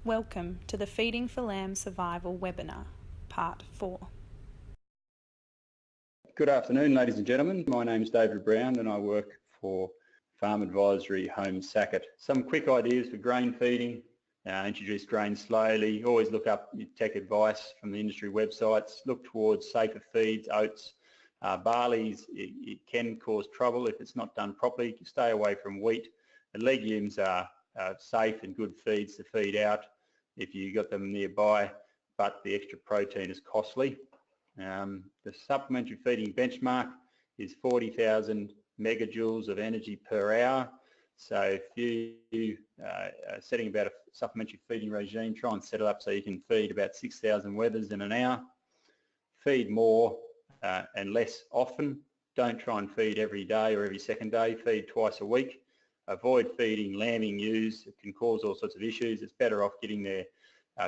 Welcome to the Feeding for Lamb Survival webinar, Part 4. Good afternoon, ladies and gentlemen. My name is David Brown and I work for Farm Advisory Holmes Sackett. Some quick ideas for grain feeding. Introduce grain slowly. Always look up your tech advice from the industry websites. Look towards safer feeds, oats, barleys. It can cause trouble if it's not done properly. Stay away from wheat. And legumes are safe and good feeds to feed out if you got them nearby, but the extra protein is costly. The supplementary feeding benchmark is 40,000 megajoules of energy per hour. So if you are setting about a supplementary feeding regime, try and set it up so you can feed about 6,000 wethers in an hour. Feed more and less often. Don't try and feed every day or every second day. Feed twice a week. Avoid feeding lambing ewes. It can cause all sorts of issues. It's better off getting their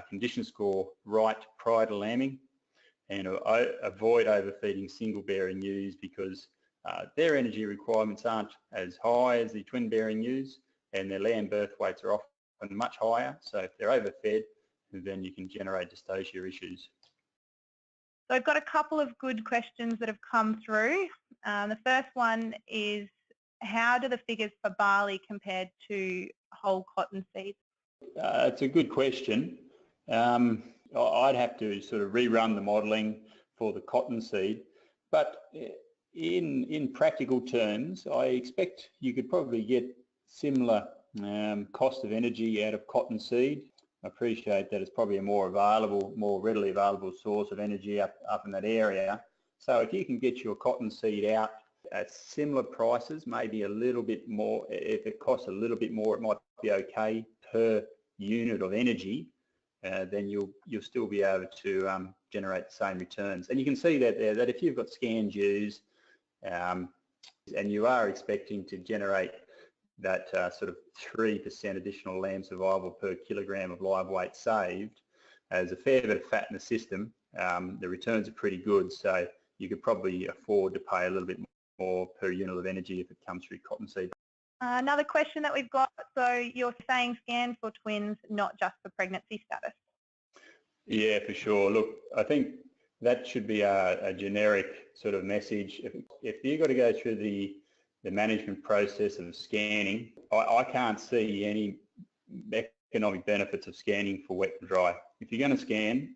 condition score right prior to lambing, and avoid overfeeding single bearing ewes because their energy requirements aren't as high as the twin bearing ewes, and their lamb birth weights are often much higher. So if they're overfed, then you can generate dystocia issues. So I've got a couple of good questions that have come through. The first one is, how do the figures for barley compared to whole cotton seeds? It's a good question. I'd have to sort of rerun the modelling for the cotton seed, but in practical terms, I expect you could probably get similar cost of energy out of cotton seed. I appreciate that it's probably a more readily available source of energy up in that area. So if you can get your cotton seed out at similar prices, maybe a little bit more, if it costs a little bit more, it might be okay per unit of energy, then you'll still be able to generate the same returns. And you can see that there, that if you've got scanned ewes and you are expecting to generate that sort of 3% additional lamb survival per kilogram of live weight saved, as a fair bit of fat in the system, the returns are pretty good. So you could probably afford to pay a little bit more per unit of energy if it comes through cottonseed. Another question that we've got, so you're saying scan for twins, not just for pregnancy status? Yeah, for sure. Look, I think that should be a generic sort of message. If you've got to go through the management process of scanning, I can't see any economic benefits of scanning for wet and dry. If you're going to scan,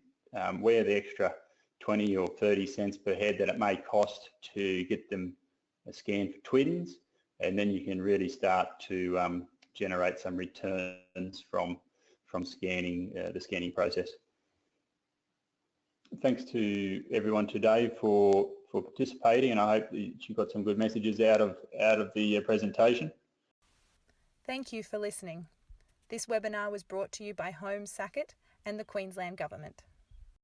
where the extra 20 or 30 cents per head that it may cost to get them scanned for twins, and then you can really start to generate some returns from scanning, the scanning process. Thanks to everyone today for participating, and I hope that you got some good messages out of the presentation. Thank you for listening. This webinar was brought to you by Holmes Sackett and the Queensland Government.